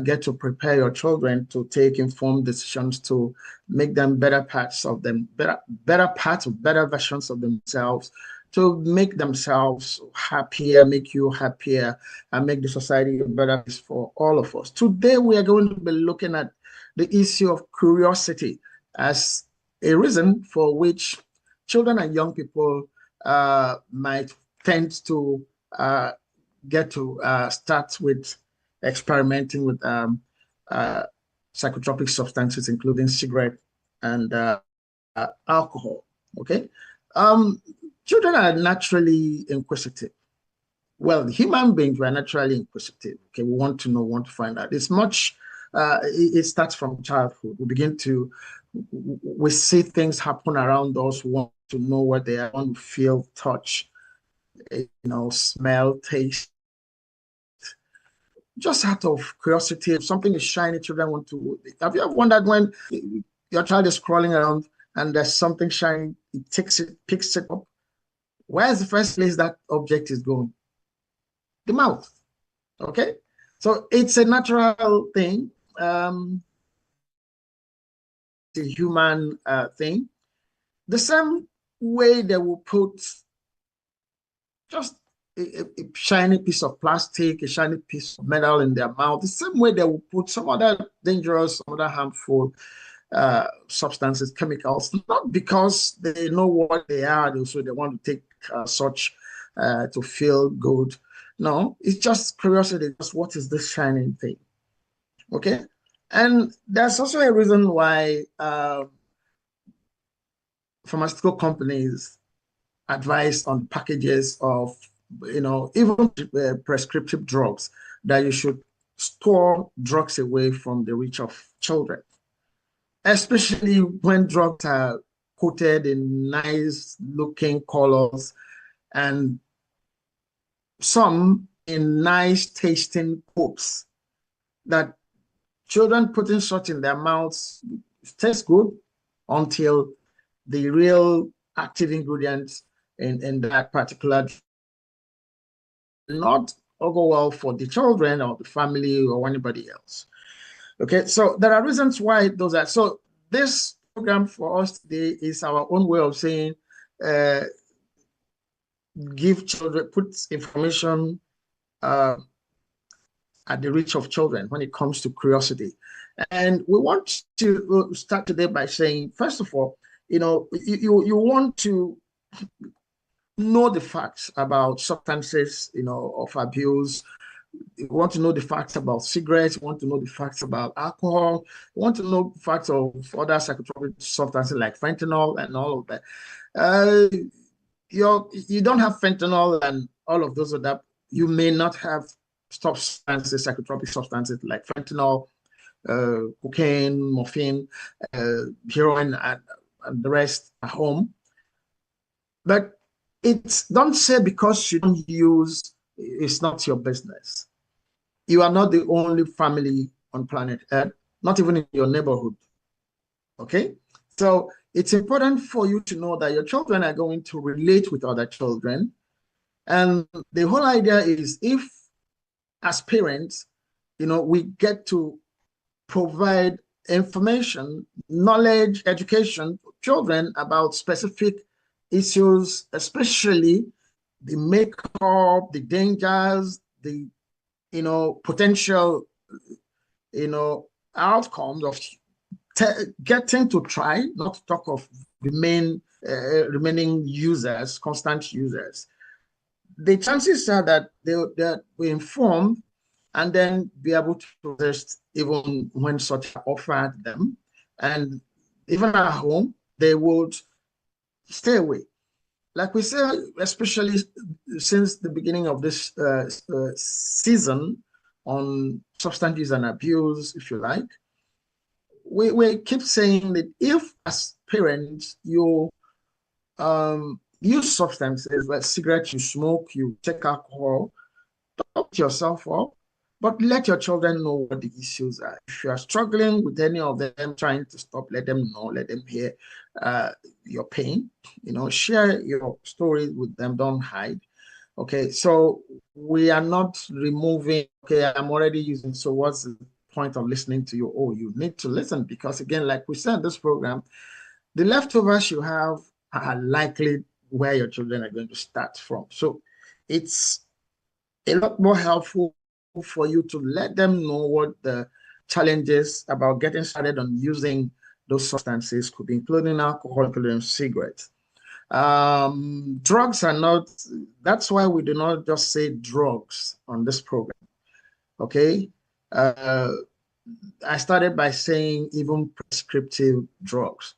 get to prepare your children to take informed decisions to make them better parts of them, better parts, better versions of themselves, to make themselves happier, make you happier, and make the society a better place for all of us. Today, we are going to be looking at the issue of curiosity as a reason for which children and young people might tend to get to start with experimenting with psychotropic substances, including cigarette and alcohol. Okay, um, children are naturally inquisitive. Well, human beings were naturally inquisitive. Okay, we want to know, want to find out. It's much. It starts from childhood. We begin to we see things happen around us. We want to know what they are. We want to feel, touch, smell, taste. Just out of curiosity, if something is shiny, children want to. Have you ever wondered when your child is crawling around and there's something shiny, it takes it, picks it up? Where's the first place that object is going? The mouth. Okay, so it's a natural thing. It's a human thing. The same way they will put just a shiny piece of plastic, a shiny piece of metal in their mouth, the same way they will put some other dangerous, some other harmful substances, chemicals, not because they know what they are, so they want to take such to feel good. No, it's just curiosity. Just what is this shining thing? Okay. And there's also a reason why pharmaceutical companies advise on packages of, even prescriptive drugs, that you should store drugs away from the reach of children, especially when drugs are coated in nice looking colors and some in nice tasting coats that children putting such in their mouths tastes good until the real active ingredients in that particular not go well for the children or the family or anybody else. Okay, so there are reasons why those are. So this program for us today is our own way of saying give children, put information at the reach of children when it comes to curiosity. And we want to start today by saying, first of all, you want to know the facts about substances, of abuse. You want to know the facts about cigarettes. You want to know the facts about alcohol. You want to know the facts of other psychotropic substances like fentanyl and all of that. You don't have fentanyl and all of those other. You may not have substances, psychotropic substances like fentanyl, cocaine, morphine, heroin, and the rest at home. But don't say because you don't use, it's not your business. You are not the only family on planet Earth, not even in your neighborhood. Okay? So it's important for you to know that your children are going to relate with other children. And the whole idea is, if as parents, we get to provide information, knowledge, education for children about specific issues, especially the makeup, the dangers, the potential outcomes of getting to try, not to talk of remaining users, constant users. The chances are that they'll be informed and then be able to resist even when such are offered them. And even at home, they would stay away. Like we say, especially since the beginning of this season on substance use and abuse, if you like, we keep saying that if as parents you use substances like cigarettes, you smoke, you take alcohol, talk yourself up, but let your children know what the issues are. If you are struggling with any of them, trying to stop, let them know, let them hear your pain, share your story with them, don't hide. Okay, so we are not removing, okay, I'm already using, so what's the point of listening to you? Oh, you need to listen because, again, like we said, this program, the leftovers you have are likely where your children are going to start from. So it's a lot more helpful for you to let them know what the challenges about getting started on using those substances could be, including alcohol, including cigarettes. Drugs are not, that's why we do not just say drugs on this program. Okay. Uh, I started by saying even prescriptive drugs.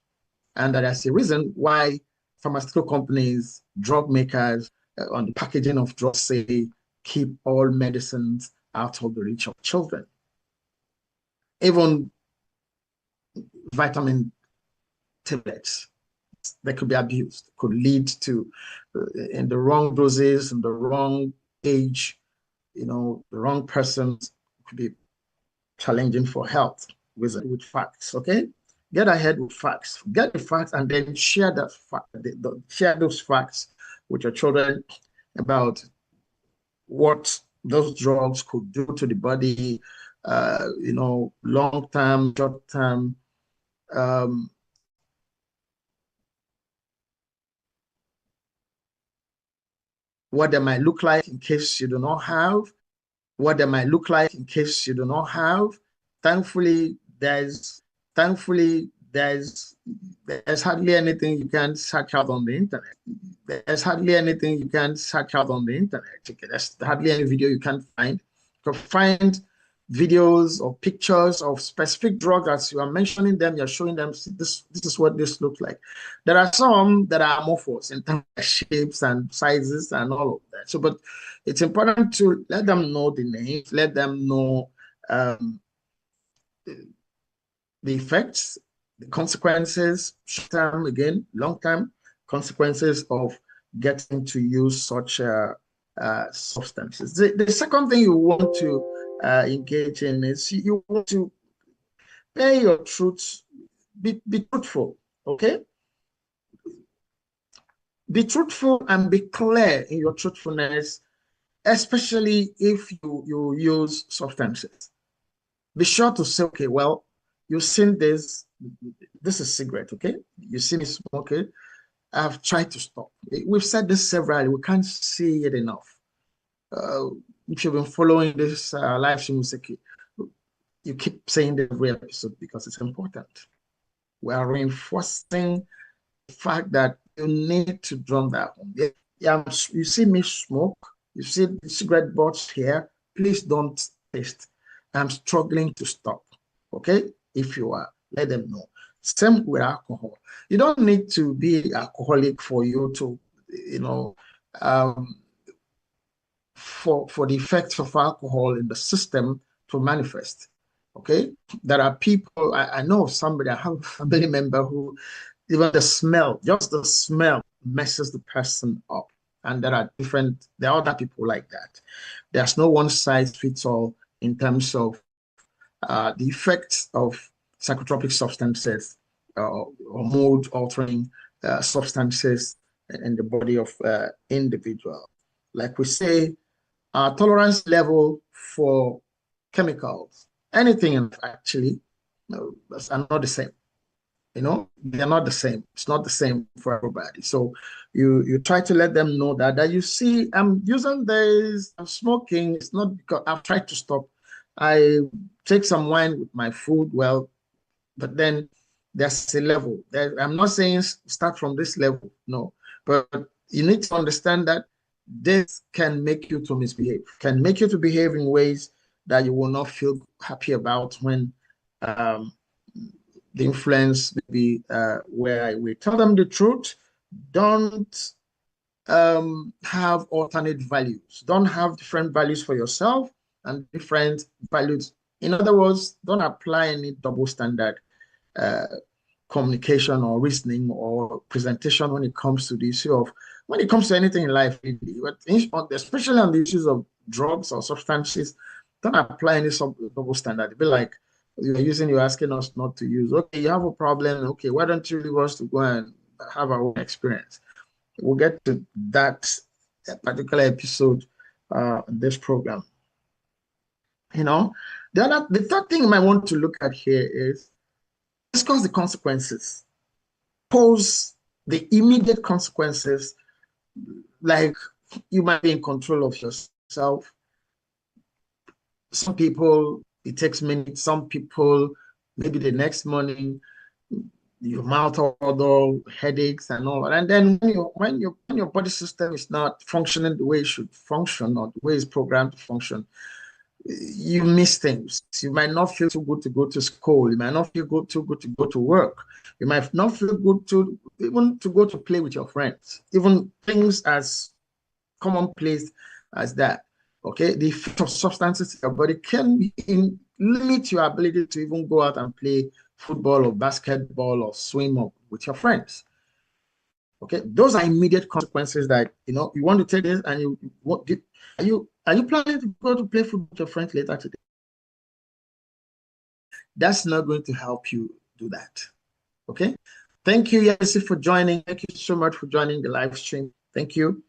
And that's the reason why pharmaceutical companies, drug makers on the packaging of drugs say keep all medicines out of the reach of children. Even vitamin tablets, they could be abused, could lead to in the wrong doses, in the wrong age, the wrong persons could be challenging for health with facts. Okay, get ahead with facts, get the facts, and then share that fact, share those facts with your children about what those drugs could do to the body, long term, short term. Um, what they might look like in case you do not have, what they might look like in case you do not have. Thankfully, there's hardly anything you can search out on the internet. There's hardly anything you can search out on the internet. Okay, there's hardly any video you can find. You can find videos or pictures of specific drugs as you are mentioning them, you're showing them this is what this looks like. There are some that are amorphous in terms of shapes and sizes and all of that. So, but it's important to let them know the names, let them know um, the effects, the consequences, short term, again, long term consequences of getting to use such substances. The second thing you want to engage in is you want to pay your truth, be truthful, okay? Be truthful and be clear in your truthfulness, especially if you use substances. Be sure to say, okay, well, you've seen this is cigarette, okay? You see me smoking. I've tried to stop. We've said this severally. We can't say it enough. Uh, if you've been following this live stream, you keep saying this every episode because it's important. We are reinforcing the fact that you need to drum that home. Yeah, you see me smoke, you see the cigarette butts here, please don't taste. I'm struggling to stop. Okay? If you are, let them know. Same with alcohol. You don't need to be alcoholic for you to, um, for the effects of alcohol in the system to manifest. Okay? There are people, I know of somebody, I have a family member who even just the smell messes the person up. And there are other people like that. There's no one size fits all in terms of the effects of psychotropic substances or mood altering substances in the body of individual. Like we say, our tolerance level for chemicals, anything actually, are not the same. They're not the same. It's not the same for everybody. So you try to let them know that you see, I'm using this, I'm smoking. It's not because I've tried to stop. I take some wine with my food. Well, but then there's a level. I'm not saying start from this level, no, but you need to understand that this can make you to misbehave, can make you to behave in ways that you will not feel happy about when um, the influence maybe where we tell them the truth. Don't have alternate values. Don't have different values for yourself and different values. In other words, don't apply any double standard uh, communication or reasoning or presentation when it comes to the issue of when it comes to anything in life, really, but especially on the issues of drugs or substances, don't apply any double standard. It'd be like you're asking us not to use. Okay, you have a problem. Okay, why don't you leave us to go and have our own experience? We'll get to that a particular episode in this program. The third thing you might want to look at here is discuss the consequences. Pose the immediate consequences, like you might be in control of yourself. Some people, it takes minutes. Some people, maybe the next morning, your mouth odor, headaches, and all. And then when your body system is not functioning the way it should function or the way it's programmed to function, you miss things. You might not feel too good to go to school. You might not feel too good to go to work. You might not feel good to even to go to play with your friends. Even things as commonplace as that. Okay, the effect of substances in your body can limit your ability to even go out and play football or basketball or swim or with your friends. Okay, those are immediate consequences that you want to take this, and are you planning to go to play football with your friends later today? That's not going to help you do that. Okay, thank you, Yesi, for joining. Thank you so much for joining the live stream. Thank you.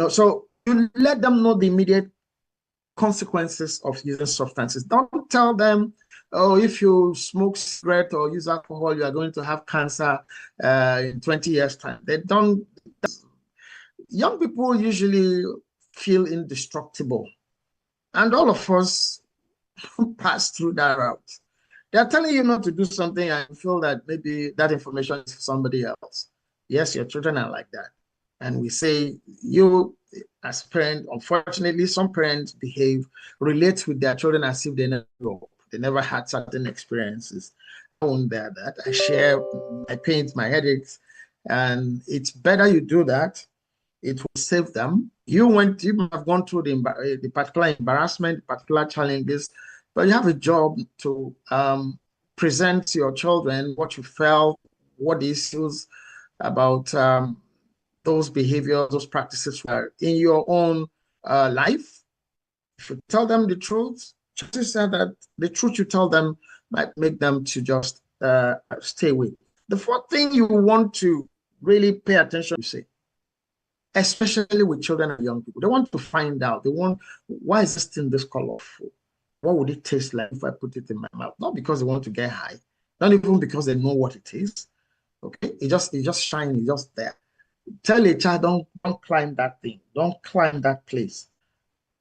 So you let them know the immediate consequences of using substances. Don't tell them, oh, if you smoke cigarette or use alcohol, you are going to have cancer in 20 years' time. They don't. Young people usually feel indestructible, and all of us pass through that route. They're telling you not to do something and feel that maybe that information is for somebody else. Yes, your children are like that. And we say, you as parent, unfortunately, some parents relate with their children as if they never had certain experiences. I won't bear that. I share my pains, my headaches, and it's better you do that. It will save them. You have gone through the particular embarrassment, particular challenges, but you have a job to present to your children what you felt, what the issues about those behaviors, those practices were in your own life. If you tell them the truth, chances are that the truth you tell them might make them to just stay away. The fourth thing you want to really pay attention to, say, especially with children and young people, they want to find out. Why is this thing this colorful? What would it taste like if I put it in my mouth? Not because they want to get high, not even because they know what it is. Okay, it's just shiny, it's just there. Tell a child, don't climb that thing, don't climb that place.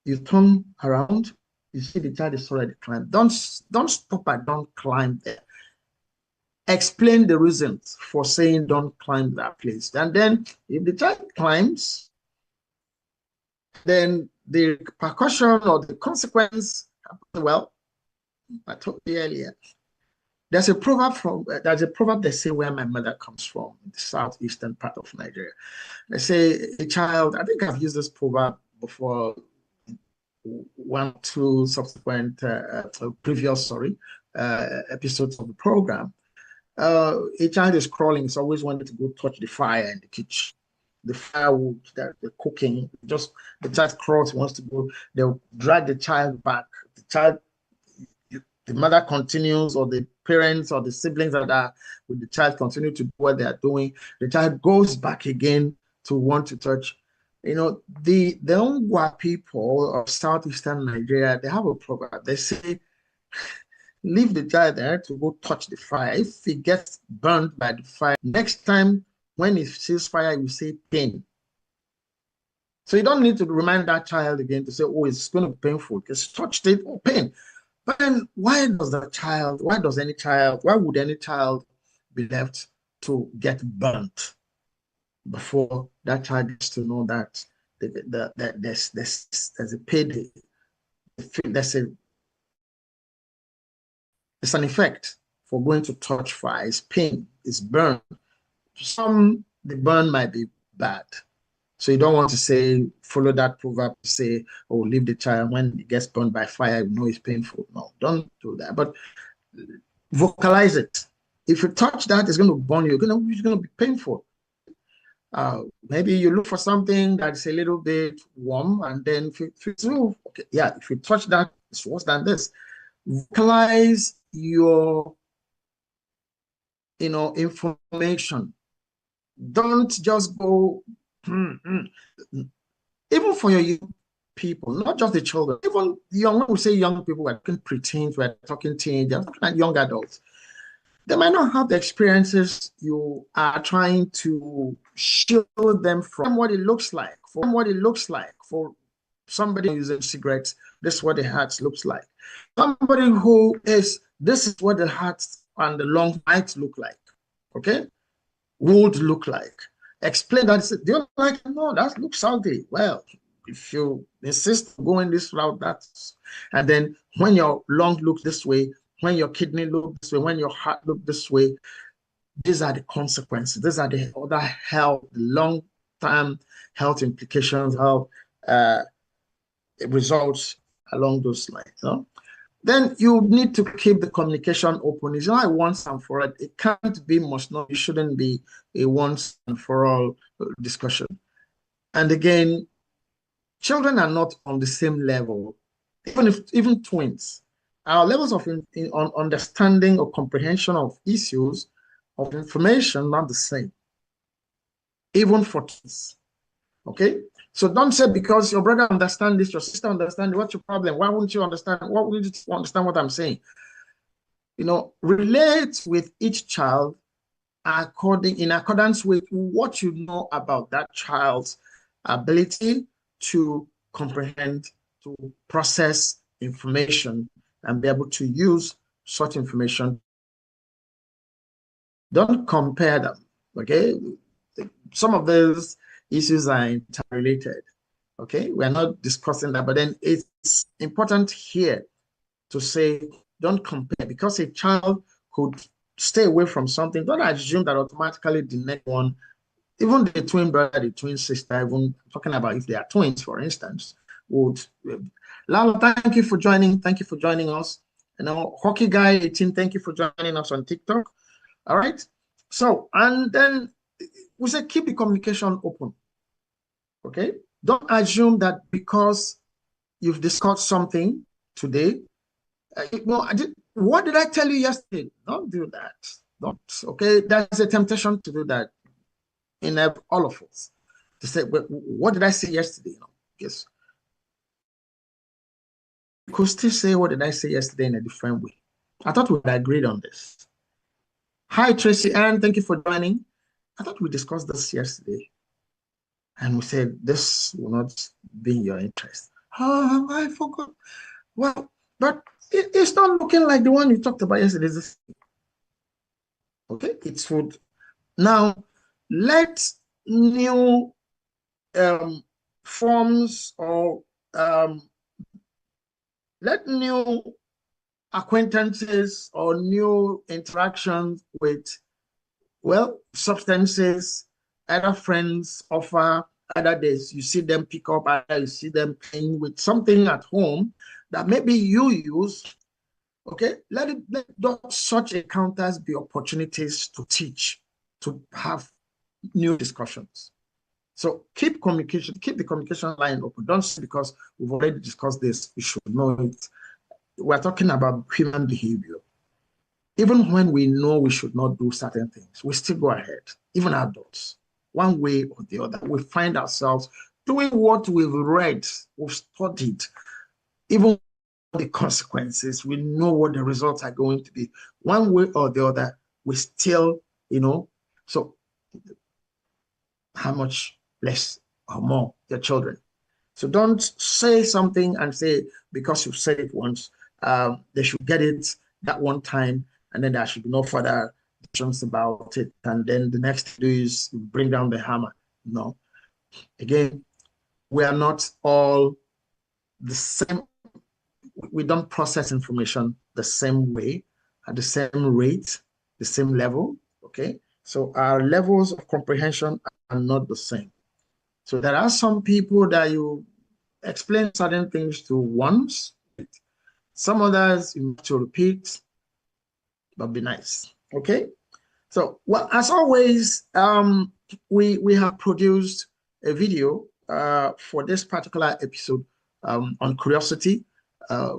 You turn around, you see the child is already climbed. Don't stop at don't climb there. Explain the reasons for saying don't climb that place. And then if the child climbs, then the repercussion or the consequence, well, I told you earlier. There's a proverb they say where my mother comes from, in the southeastern part of Nigeria. They say a child, I think I've used this proverb before, two subsequent previous episodes of the program. A child is crawling, it's always wanted to go touch the fire in the kitchen. The firewood that they're cooking, the child crawls, wants to go, they'll drag the child back. The mother continues, or the parents or the siblings that are with the child continue to do what they are doing. The child goes back again to want to touch. The Ongwa people of southeastern Nigeria, they have a proverb. They say, leave the child there to go touch the fire. If he gets burned by the fire, next time when he sees fire, he will say pain. So you don't need to remind that child again to say, oh, it's going to be painful. Just touched it, oh, pain. But then why would any child be left to get burnt before that child gets to know that there's a pain, it's an effect for going to touch fire. It's pain, it's burn. Some, the burn might be bad. So you don't want to follow that proverb to say, oh, leave the child when he gets burned by fire, you know it's painful. No, don't do that. But vocalize it. If you touch that, it's going to burn you. It's going to be painful. Maybe you look for something that's a little bit warm, and then if you touch that, it's worse than this. Vocalize your, information. Don't just go, even for your young people, not just the children, even young, when we say young people, we're talking preteens, we're talking teenagers, we're talking like young adults. They might not have the experiences you are trying to shield them from what it looks like. For somebody using cigarettes, this is what the heart looks like. Somebody who is, this is what the heart and the lungs might look like. Okay? Would look like. Explain that. Do you like it? No, that looks salty. Well, if you insist on going this route, that's, and then when your lung looks this way, when your kidney looks this way, when your heart looks this way, these are the consequences. These are the other health, long-term health implications, health uh, results along those lines. Huh? Then you need to keep the communication open. It's not a once and for all. It can't be, must not, it shouldn't be a once and for all discussion. And again, children are not on the same level, even twins. Our levels of on understanding or comprehension of issues of information not the same, even for kids. Okay, so don't say because your brother understands this, your sister understands, what's your problem? Why wouldn't you understand? Why wouldn't you understand what I'm saying? Relate with each child in accordance with what you know about that child's ability to comprehend, to process information, and be able to use such information. Don't compare them, okay? Some of those issues are interrelated, okay? We're not discussing that, but then it's important here to say, don't compare, because a child could stay away from something. Don't assume that automatically the next one, even the twin brother, the twin sister, even talking about if they are twins, for instance, would. Lalo, thank you for joining. Thank you for joining us. Hockey Guy 18, thank you for joining us on TikTok. All right. So, and then we say keep the communication open. Okay. Don't assume that because you've discussed something today, what did I tell you yesterday? Don't do that. Don't. Okay. There's a temptation to do that in all of us. To say, what did I say yesterday? Yes. You could still say, what did I say yesterday in a different way? I thought we agreed on this. Hi, Tracy Ann. Thank you for joining. I thought we discussed this yesterday. And we said, this will not be in your interest. Oh, I forgot. Well, but it's not looking like the one you talked about yesterday. Okay, it's food. Now, let new forms or let new acquaintances or new interactions with, well, substances, other friends offer, other days you see them pick up, either you see them playing with something at home that maybe you use. Okay, let such encounters be opportunities to teach, to have new discussions. So keep the communication line open. Don't say because we've already discussed this, we should know it. We're talking about human behavior. Even when we know we should not do certain things, we still go ahead, even adults, one way or the other. We find ourselves doing what we've read, we've studied, even the consequences, we know what the results are going to be. One way or the other, we still, so how much less or more your children. So don't say something and say, because you've said it once, they should get it that one time, and then there should be no further discussions about it. And then the next thing is bring down the hammer. No. Again, we are not all the same. We don't process information the same way, at the same rate, the same level. Okay. So our levels of comprehension are not the same. So there are some people that you explain certain things to once, some others you have to repeat, but be nice. Okay. So, well, as always, we have produced a video for this particular episode on curiosity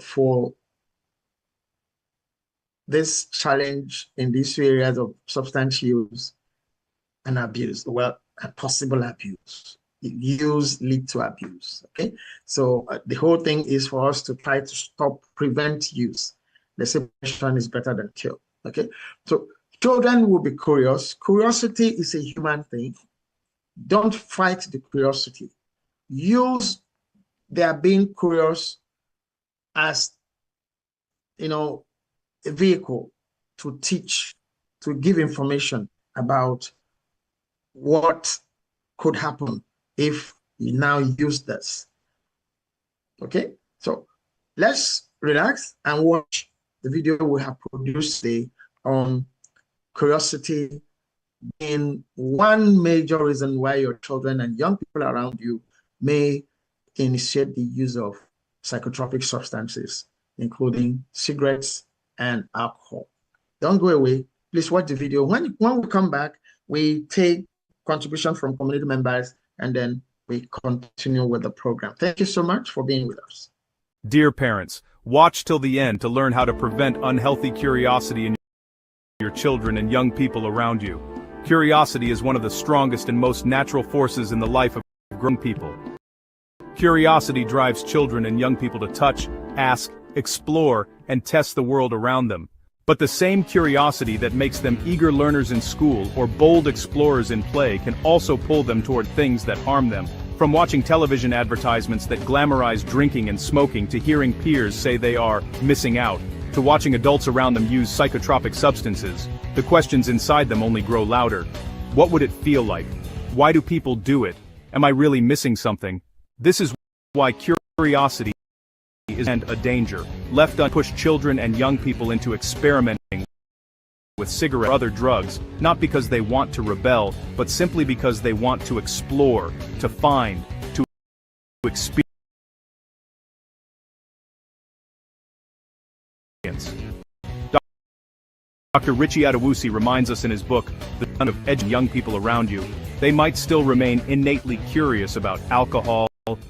for this challenge in these areas of substance use and abuse, well, and possible abuse. use lead to abuse. Okay, so the whole thing is for us to try to prevent use. They say prevention is better than cure. Okay, so children will be curious. Curiosity is a human thing. Don't fight the curiosity. Use their being curious as, a vehicle to teach, to give information about what could happen if you now use this. Okay, so let's relax and watch the video we have produced today on curiosity being one major reason why your children and young people around you may initiate the use of psychotropic substances, including cigarettes and alcohol. Don't go away. Please watch the video. When we come back, we take contribution from community members, and then we continue with the program. Thank you so much for being with us. Dear parents, watch till the end to learn how to prevent unhealthy curiosity in your children and young people around you. Curiosity is one of the strongest and most natural forces in the life of grown people. Curiosity drives children and young people to touch, ask, explore, and test the world around them. But the same curiosity that makes them eager learners in school or bold explorers in play can also pull them toward things that harm them. From watching television advertisements that glamorize drinking and smoking to hearing peers say they are missing out, to watching adults around them use psychotropic substances, the questions inside them only grow louder. What would it feel like? Why do people do it? Am I really missing something? This is why curiosity is a danger. Left unchecked, push children and young people into experimenting with cigarettes or other drugs, not because they want to rebel, but simply because they want to explore, to find, to experience. Dr. Richie Adewusi reminds us in his book, The Son of Edging Young People Around You, they might still remain innately curious about alcohol,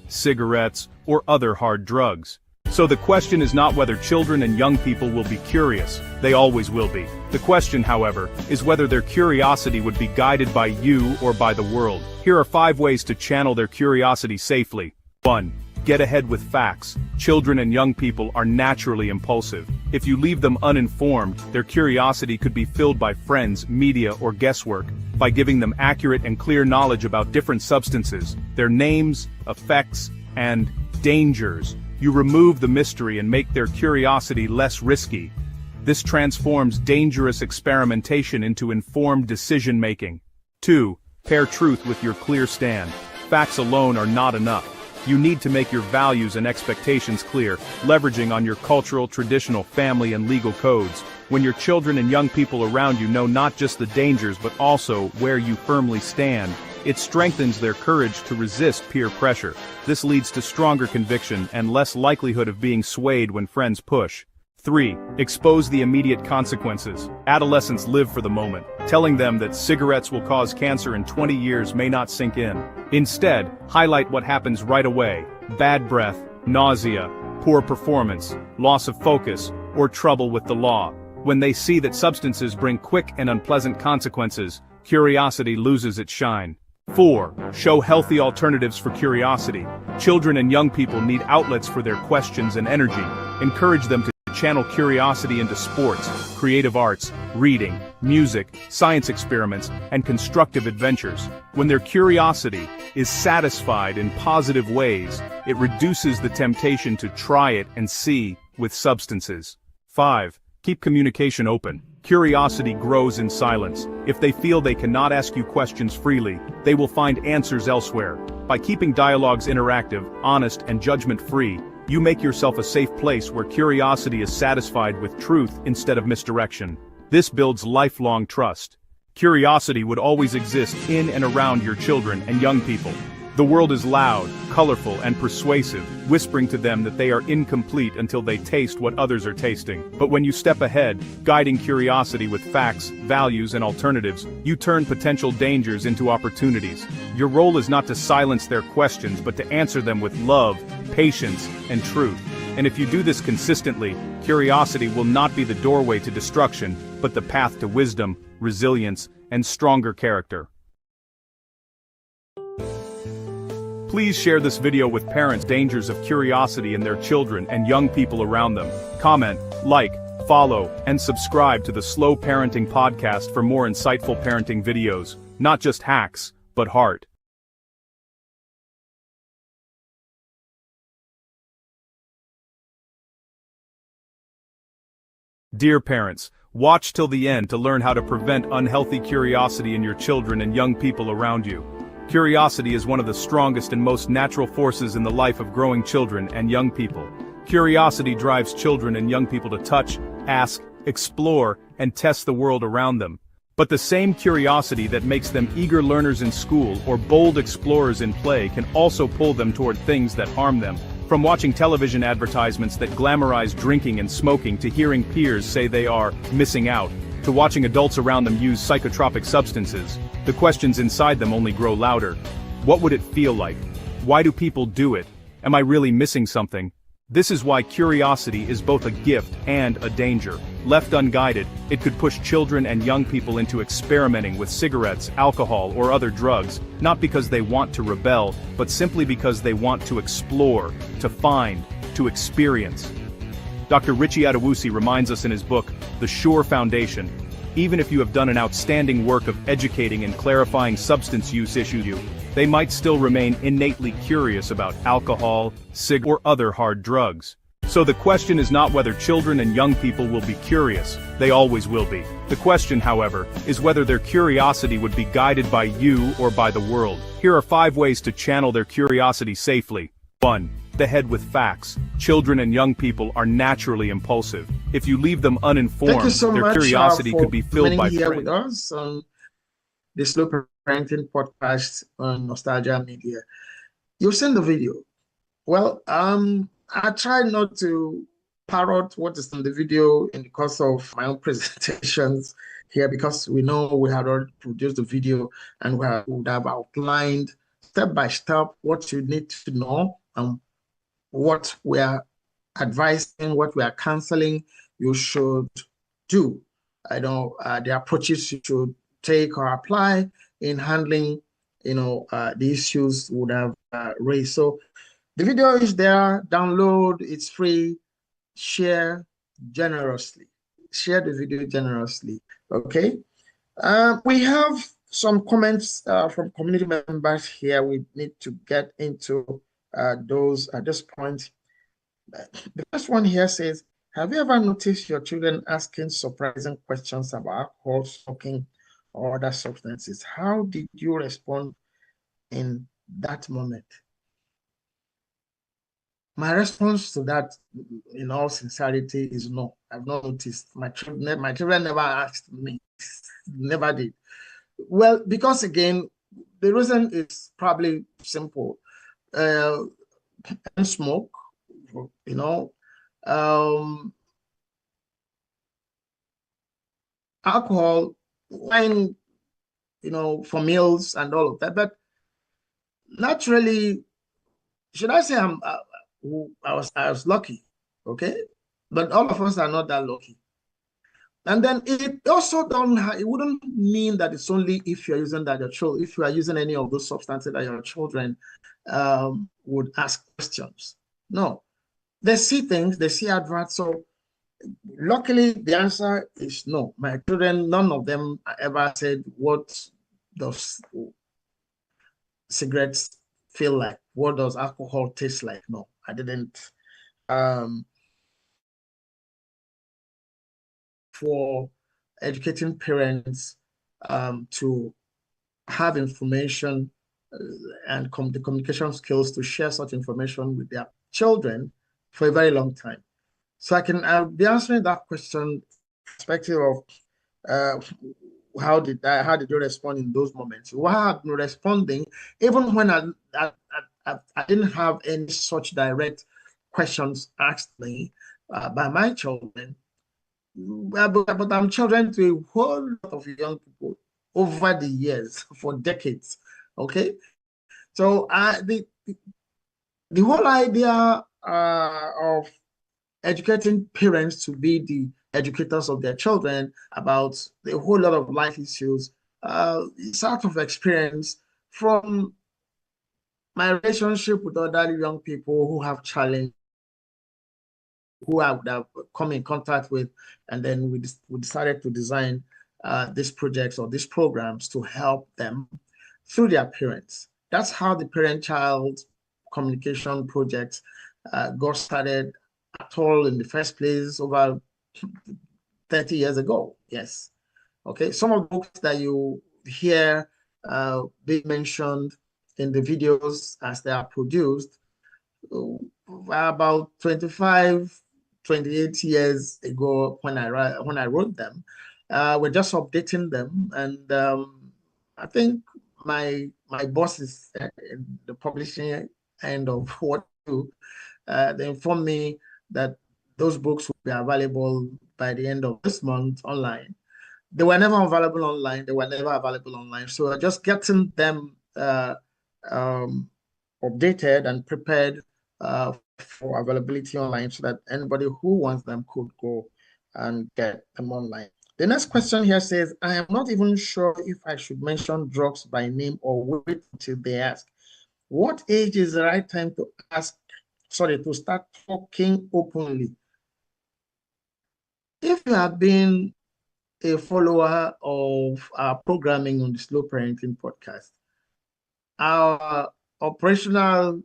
cigarettes, or other hard drugs. So the question is not whether children and young people will be curious, they always will be. The question, however, is whether their curiosity would be guided by you or by the world. Here are 5 ways to channel their curiosity safely. 1. Get ahead with facts. Children and young people are naturally impulsive. If you leave them uninformed, their curiosity could be filled by friends, media, or guesswork. By giving them accurate and clear knowledge about different substances, their names, effects, and dangers, you remove the mystery and make their curiosity less risky. This transforms dangerous experimentation into informed decision-making. 2. Pair truth with your clear stand. Facts alone are not enough. You need to make your values and expectations clear, leveraging on your cultural, traditional, family, and legal codes. When your children and young people around you know not just the dangers but also where you firmly stand, it strengthens their courage to resist peer pressure. This leads to stronger conviction and less likelihood of being swayed when friends push. 3. Expose the immediate consequences. Adolescents live for the moment. Telling them that cigarettes will cause cancer in 20 years may not sink in. Instead, highlight what happens right away: bad breath, nausea, poor performance, loss of focus, or trouble with the law. When they see that substances bring quick and unpleasant consequences, curiosity loses its shine. 4. Show healthy alternatives for curiosity. Children and young people need outlets for their questions and energy. Encourage them to channel curiosity into sports, creative arts, reading, music, science experiments, and constructive adventures. When their curiosity is satisfied in positive ways, it reduces the temptation to try it and see with substances. 5. Keep communication open. Curiosity grows in silence. If they feel they cannot ask you questions freely, they will find answers elsewhere. By keeping dialogues interactive, honest, and judgment-free, you make yourself a safe place where curiosity is satisfied with truth instead of misdirection. This builds lifelong trust. Curiosity would always exist in and around your children and young people. The world is loud, colorful, and persuasive, whispering to them that they are incomplete until they taste what others are tasting. But when you step ahead, guiding curiosity with facts, values, and alternatives, you turn potential dangers into opportunities. Your role is not to silence their questions, but to answer them with love, patience, and truth. And if you do this consistently, curiosity will not be the doorway to destruction, but the path to wisdom, resilience, and stronger character. Please share this video with parents. Dangers of curiosity in their children and young people around them. Comment, like, follow, and subscribe to the Slow Parenting podcast for more insightful parenting videos, not just hacks, but heart. Dear parents, watch till the end to learn how to prevent unhealthy curiosity in your children and young people around you. Curiosity is one of the strongest and most natural forces in the life of growing children and young people. Curiosity drives children and young people to touch, ask, explore, and test the world around them. But the same curiosity that makes them eager learners in school or bold explorers in play can also pull them toward things that harm them. From watching television advertisements that glamorize drinking and smoking to hearing peers say they are missing out, to watching adults around them use psychotropic substances, the questions inside them only grow louder. What would it feel like? Why do people do it? Am I really missing something? This is why curiosity is both a gift and a danger. Left unguided, it could push children and young people into experimenting with cigarettes, alcohol, or other drugs, not because they want to rebel, but simply because they want to explore, to find, to experience. Dr. Richie Adewusi reminds us in his book, The Sure Foundation, even if you have done an outstanding work of educating and clarifying substance use issues, they might still remain innately curious about alcohol, cigarettes, or other hard drugs. So the question is not whether children and young people will be curious, they always will be. The question, however, is whether their curiosity would be guided by you or by the world. Here are 5 ways to channel their curiosity safely. 1. The head with facts. Children and young people are naturally impulsive. If you leave them uninformed, their curiosity could be filled by here with us on the Slow Parenting podcast on Nostalgia Media. You've seen the video. Well, I try not to parrot what is in the video in the course of my own presentations here, because we know we had already produced the video and we would have outlined step by step what you need to know and what we are advising, what we are counseling you should do. I know the approaches you should take or apply in handling, the issues would have raised. So the video is there, download, it's free, share generously. Share the video generously, okay? We have some comments from community members here. We need to get into those at this point. The first one here says, have you ever noticed your children asking surprising questions about alcohol, smoking, or other substances? How did you respond in that moment? My response to that, in all sincerity, is no. I've not noticed. My children never asked me, never did. Well, because again, the reason is probably simple. And smoke, alcohol, wine, for meals and all of that. But naturally, should I say I was lucky, okay? But all of us are not that lucky. And then it also it wouldn't mean that it's only if you're using that your children, if you are using any of those substances that your children would ask questions. No, they see things, they see adverts. So luckily, the answer is no. My children, none of them ever said, what does cigarettes feel like? What does alcohol taste like? No, I didn't. For educating parents to have information and the communication skills to share such information with their children for a very long time. So I'll be answering that question perspective of how did you respond in those moments? Well, I have been responding even when I didn't have any such direct questions asked me by my children. But I'm children to a whole lot of young people over the years, for decades. Okay, so the whole idea of educating parents to be the educators of their children about a whole lot of life issues is out of experience from my relationship with other young people who have challenge, who I would have come in contact with, and then we decided to design these projects or these programs to help them through their parents. That's how the parent-child communication project got started at all in the first place over 30 years ago. Yes. Okay. Some of the books that you hear being mentioned in the videos as they are produced about 25, 28 years ago when I wrote them. We're just updating them, and I think my boss is in the publishing end of what to do. They informed me that those books will be available by the end of this month online. They were never available online. They were never available online. So just getting them um, updated and prepared for availability online so that anybody who wants them could go and get them online. The next question here says, I am not even sure if I should mention drugs by name or wait until they ask. What age is the right time to to start talking openly? If you have been a follower of our programming on the Slow Parenting podcast, our operational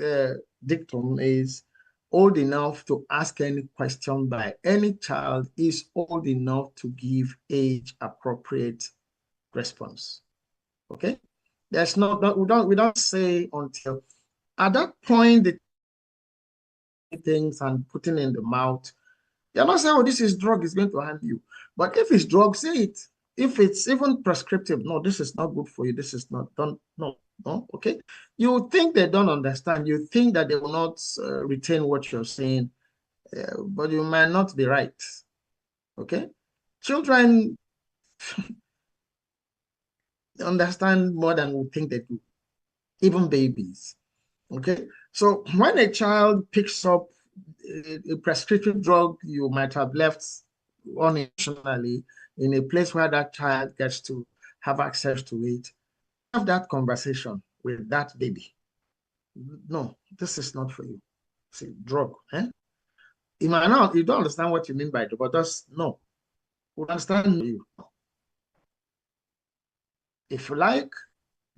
uh, dictum is old enough to ask any question by any child is old enough to give age appropriate response. Okay, there's not we don't say until at that point the things and putting in the mouth. You're not saying, oh, this is drug, is going to harm you. But if it's drug, say it. If it's even prescriptive, no, this is not good for you. This is not done. No, no, okay. You think they don't understand. You think that they will not retain what you're saying, but you might not be right. Okay. Children understand more than we think they do, even babies. Okay. So when a child picks up a prescription drug you might have left unintentionally in a place where that child gets to have access to it, have that conversation with that baby. No, this is not for you. See, drug. Eh? You might not, you don't understand what you mean by drug, but just no. We understand you. If you like,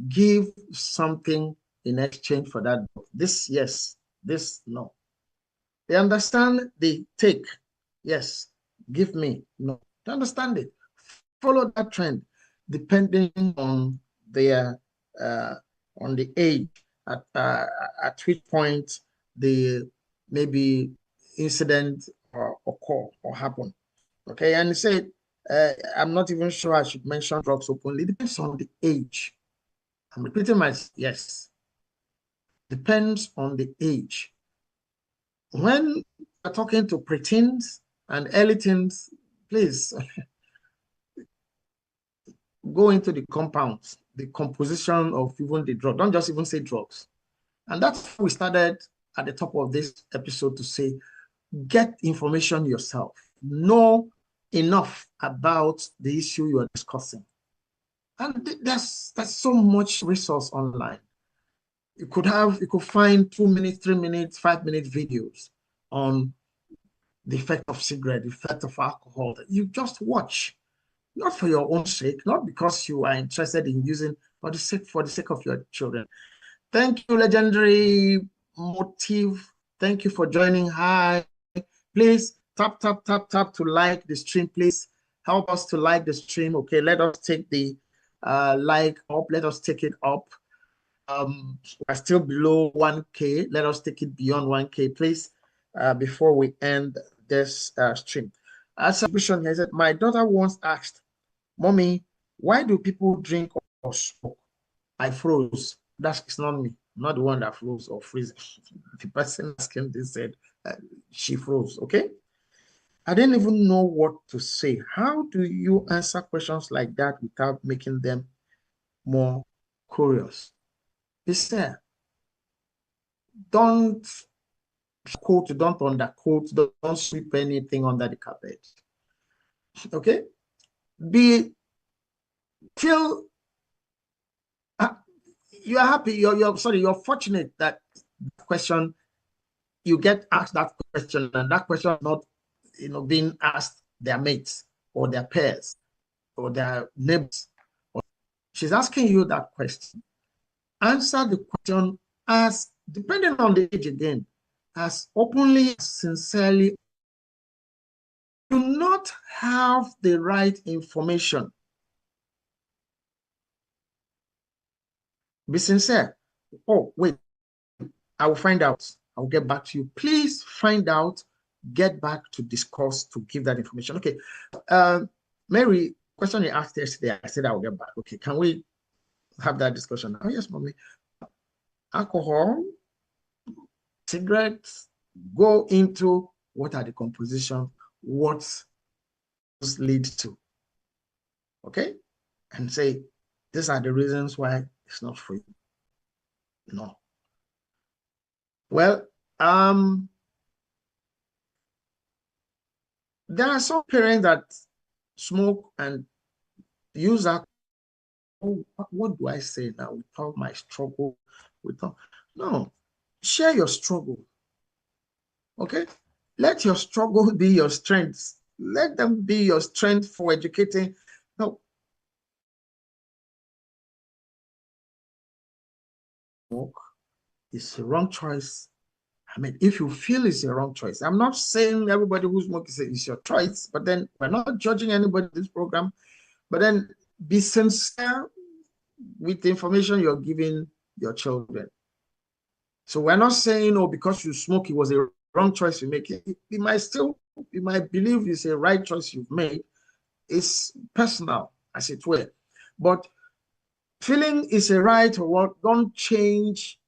give something in exchange for that. This, yes. This, no. They understand the take. Yes. Give me. No. They understand it. Follow that trend depending their uh, on the age at which point the maybe incident or occur or happen. Okay, and he said, I'm not even sure I should mention drugs openly. It depends on the age. I'm repeating myself. Yes, depends on the age. When you're talking to preteens and early teens, please go into the compounds, the composition of even the drug. Don't just even say drugs. And that's why we started at the top of this episode to say, get information yourself. Know enough about the issue you are discussing. And there's so much resource online. You could find 2 minutes, 3 minutes, 5 minute videos on the effect of cigarette, the effect of alcohol. You just watch, not for your own sake, not because you are interested in using, but for the sake of your children. Thank you, Legendary Motive. Thank you for joining. Hi. Please tap, tap, tap, tap to like the stream. Please help us to like the stream. Okay, let us take the like up. Let us take it up. We're still below 1K. Let us take it beyond 1K, please, before we end this stream. As a question here, said, my daughter once asked, Mommy, why do people drink or smoke? I froze. That's not me. I'm not the one that froze or freezes. The person asking this said she froze. Okay. I didn't even know what to say. How do you answer questions like that without making them more curious? He said, don't quote, don't underquote, don't sweep anything under the carpet. Okay. Be feel you are happy. You're sorry. You're fortunate that question you get asked that question, and that question is not, being asked their mates or their peers or their neighbors. She's asking you that question. Answer the question as, depending on the age again, as openly, sincerely. Do not have the right information. Be sincere. Oh, wait, I will find out. I'll get back to you. Please find out, get back to discuss, to give that information. Okay. Mary, question you asked yesterday, I said I will get back. Okay, can we have that discussion? Oh, yes, mommy. Alcohol, cigarettes, go into what are the composition, what lead to. Okay? And say, these are the reasons why it's not for you. No. Well, there are some parents that smoke and use alcohol. Oh, what do I say now without my struggle? Without no, share your struggle. Okay, let your struggle be your strength. Let them be your strength for educating. No, smoke is a wrong choice. I mean, if you feel it's a wrong choice, I'm not saying everybody who smokes is your choice, but then we're not judging anybody in this program. But then be sincere with the information you're giving your children. So we're not saying, oh, because you smoke, it was a wrong choice you make. It might still, you might believe it's a right choice you've made. It's personal, as it were. But feeling is a right or what, don't change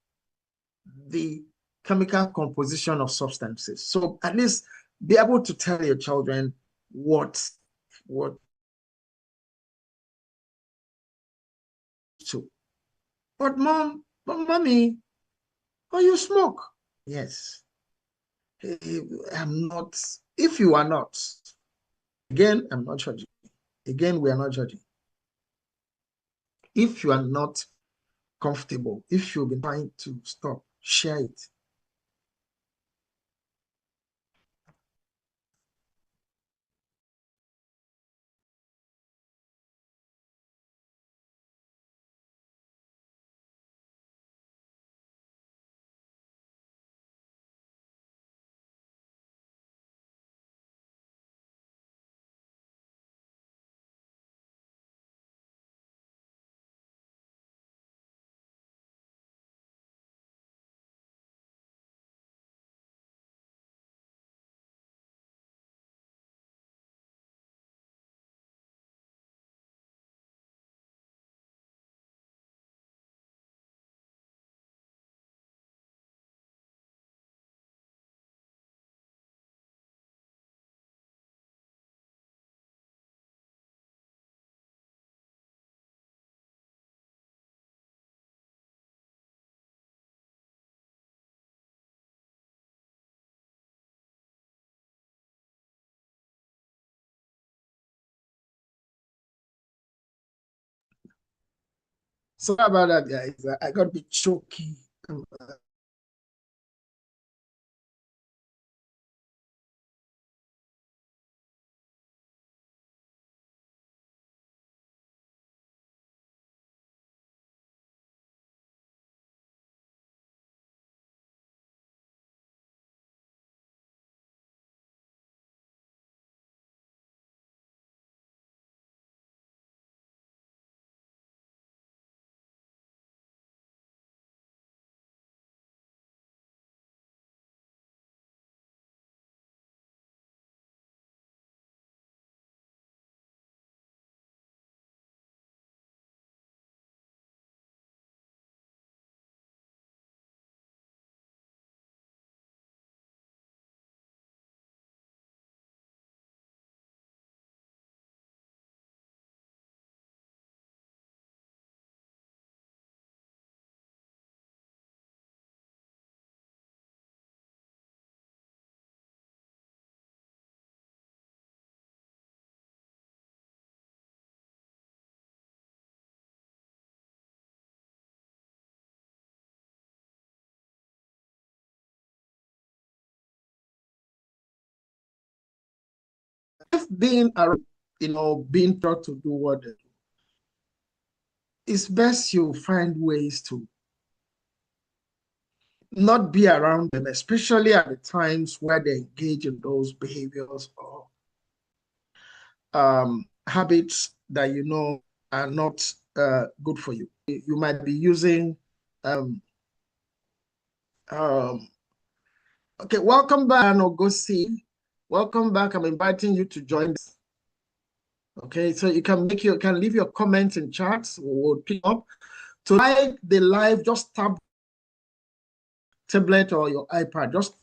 the chemical composition of substances. So at least be able to tell your children what to. But mommy, oh, you smoke? Yes. I'm not. If you are not, again, I'm not judging. Again, we are not judging. If you are not comfortable, if you've been trying to stop, share it. Sorry about that, guys. I got a bit choky. being around, being taught to do what they do, it's best you find ways to not be around them, especially at the times where they engage in those behaviors or habits that you know are not good for you. You might be using okay, welcome back, Ogosi. Welcome back. I'm inviting you to join. Okay, so you can leave your comments in chats. We'll pick up. To like the live, just tap tablet or your iPad. Just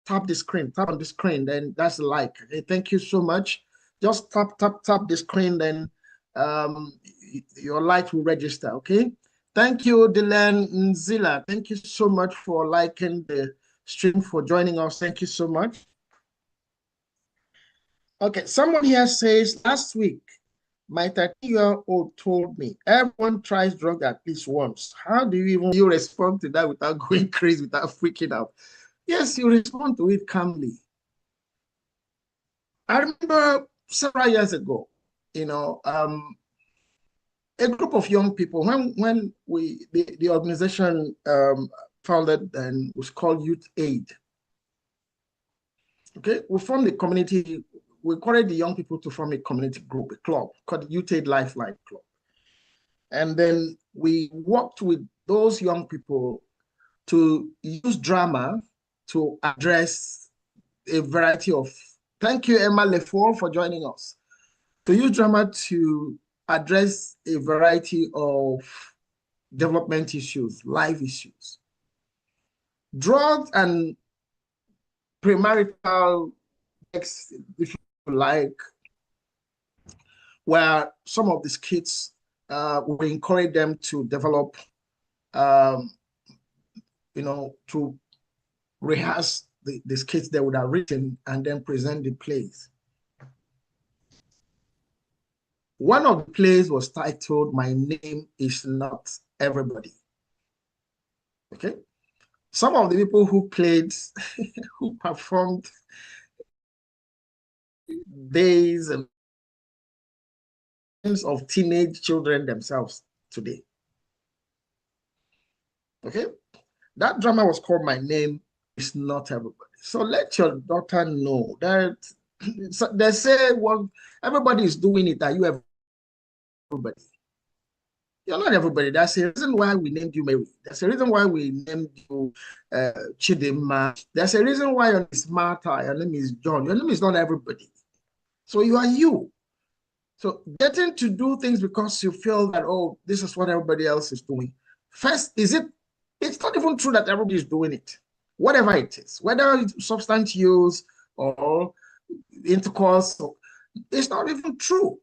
tap on the screen, then that's like. Okay, thank you so much. Just tap the screen, then your like will register. Okay. Thank you, Dylan Nzila. Thank you so much for liking the stream, for joining us. Thank you so much. Okay, someone here says, last week, my 13-year-old told me everyone tries drugs at least once. How do you respond to that without going crazy, without freaking out? Yes, you respond to it calmly. I remember several years ago, a group of young people, when the organization founded and was called Youth Aid. Okay, we formed a community. We encouraged the young people to form a community group, a club called Youth Aid Lifeline Club. And then we worked with those young people to use drama to address a variety of, thank you, Emma Lefort, for joining us, to use drama to address a variety of development issues, life issues. Drugs and premarital sex, if you like, where some of these kids, we encourage them to develop, to rehearse the skits they would have written and then present the plays. One of the plays was titled, My Name Is Not Everybody. Okay. Some of the people who played, who performed days and of teenage children themselves today. Okay. That drama was called My Name Is Not Everybody. So let your daughter know that they say, well, everybody is doing it. Are you everybody? You're not everybody. That's a reason why we named you Mary. That's a reason why we named you Chidima. There's a reason why your name is Martha. Your name is John. Your name is not everybody. So you are you. So getting to do things because you feel that, oh, this is what everybody else is doing. First, it's not even true that everybody is doing it. Whatever it is, whether it's substance use or intercourse, it's not even true.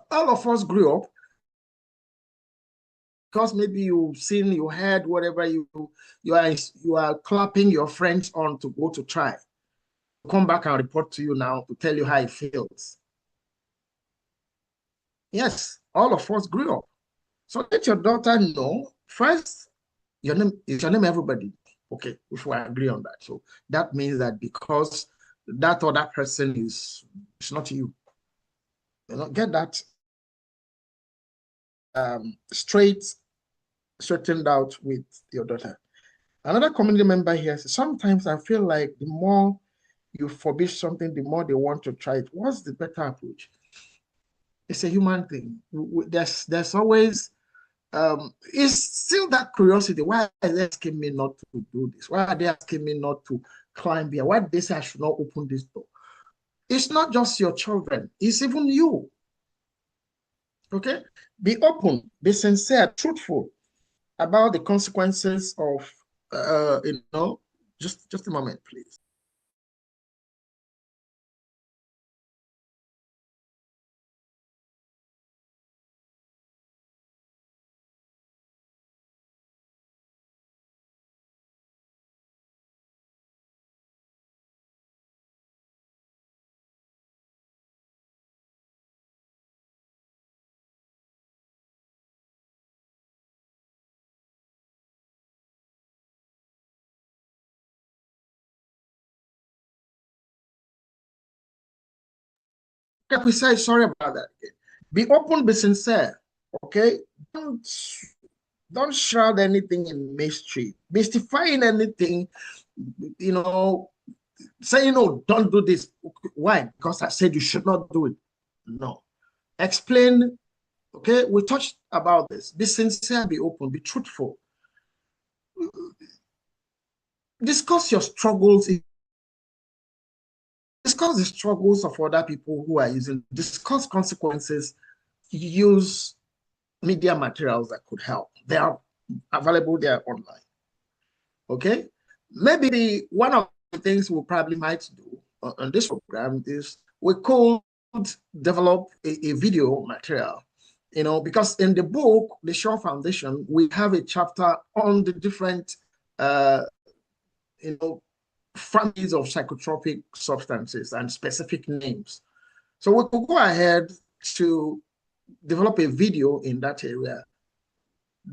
All of us grew up because maybe you've seen, you heard, whatever, you are clapping your friends on to go to try. Come back and report to you now to tell you how it feels. Yes, all of us grew up. So let your daughter know, first, your name everybody. Okay, if we agree on that. So that means that because that other person is not you. Get that straightened out with your daughter. Another community member here says, sometimes I feel like the more you forbid something, the more they want to try it. What's the better approach? It's a human thing. There's always it's still that curiosity. Why are they asking me not to do this? Why are they asking me not to climb here? Why did they say I should not open this door? It's not just your children, it's even you. Okay? Be open, be sincere, truthful about the consequences of just a moment, please. Like we say, sorry about that. Be open, be sincere. Okay? Don't shroud anything in mystery. Mystifying anything, you know, saying, no, don't do this. Why? Because I said you should not do it. No. Explain. Okay, we touched about this. Be sincere, be open, be truthful. Discuss your struggles. Discuss the struggles of other people who are using. Discuss consequences. Use media materials that could help. They are available there online. Okay, maybe one of the things we probably might do on this program is we could develop a video material, you know, because in the book, The Shaw Foundation, we have a chapter on the different, you know, families of psychotropic substances and specific names. So we could go ahead to develop a video in that area,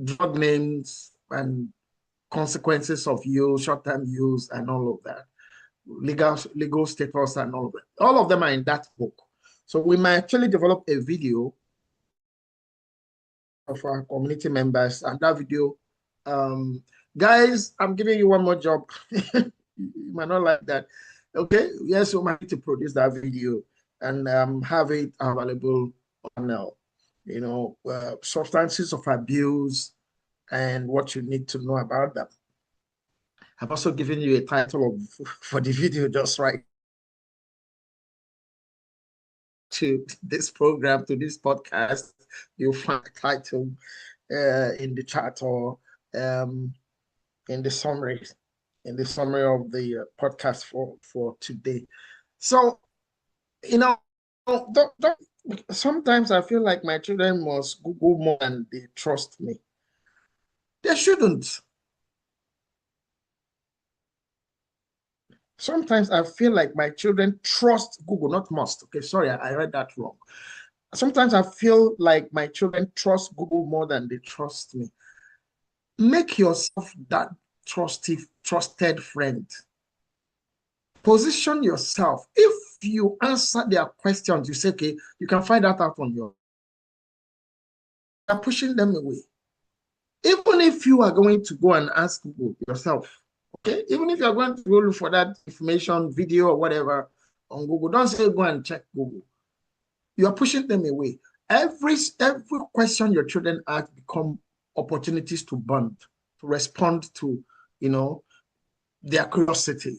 drug names and consequences of use, short-term use, and all of that, legal status, and all of that. All of them are in that book. So we might actually develop a video of our community members, and that video, guys, I'm giving you one more job. You might not like that. Okay, yes, we might need to produce that video and have it available on, you know, substances of abuse and what you need to know about them. I've also given you a title for the video just right to this program, to this podcast. You'll find the title in the chat or in the summary of the podcast for today. So, you know, sometimes I feel like my children must Google more than they trust me. They shouldn't. Sometimes I feel like my children trust Google, not must. Okay, sorry, I read that wrong. Sometimes I feel like my children trust Google more than they trust me. Make yourself that trusted friend. Position yourself. If you answer their questions, you say, okay, you can find that out on your own. You're pushing them away. Even if you are going to go and ask Google yourself, okay, even if you're going to go look for that information, video, or whatever on Google, don't say go and check Google. You are pushing them away. Every question your children ask become opportunities to bond, to respond to, you know, their curiosity.